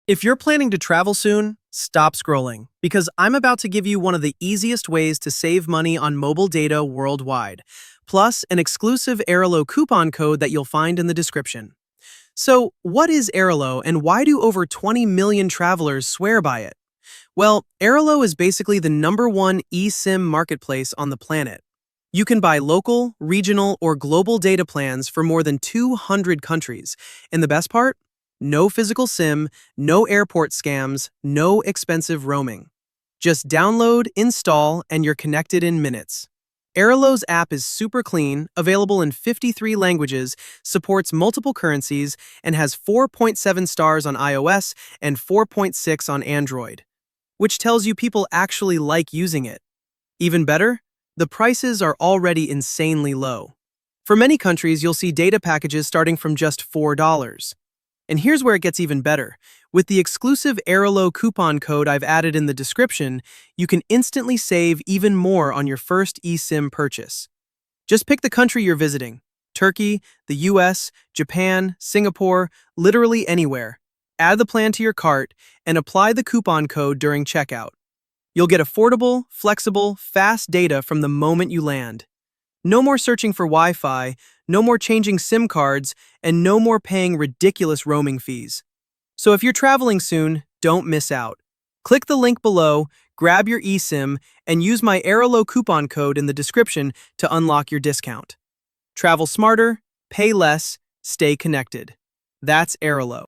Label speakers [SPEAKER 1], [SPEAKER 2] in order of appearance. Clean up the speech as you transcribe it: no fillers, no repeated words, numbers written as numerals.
[SPEAKER 1] If you're planning to travel soon, stop scrolling, because I'm about to give you one of the easiest ways to save money on mobile data worldwide, plus an exclusive Airalo coupon code that you'll find in the description. So, what is Airalo and why do over 20 million travelers swear by it? Well, Airalo is basically the #1 eSIM marketplace on the planet. You can buy local, regional, or global data plans for more than 200 countries. And the best part? No physical SIM, no airport scams, no expensive roaming. Just download, install, and you're connected in minutes. Airalo's app is super clean, available in 53 languages, supports multiple currencies, and has 4.7 stars on iOS and 4.6 on Android, which tells you people actually like using it. Even better, the prices are already insanely low. For many countries, you'll see data packages starting from just $4. And here's where it gets even better. With the exclusive Airalo coupon code I've added in the description, you can instantly save even more on your first eSIM purchase. Just pick the country you're visiting: Turkey, the US, Japan, Singapore, literally anywhere. Add the plan to your cart and apply the coupon code during checkout. You'll get affordable, flexible, fast data from the moment you land. No more searching for Wi-Fi, no more changing SIM cards, and no more paying ridiculous roaming fees. So if you're traveling soon, don't miss out. Click the link below, grab your eSIM, and use my Airalo coupon code in the description to unlock your discount. Travel smarter, pay less, stay connected. That's Airalo.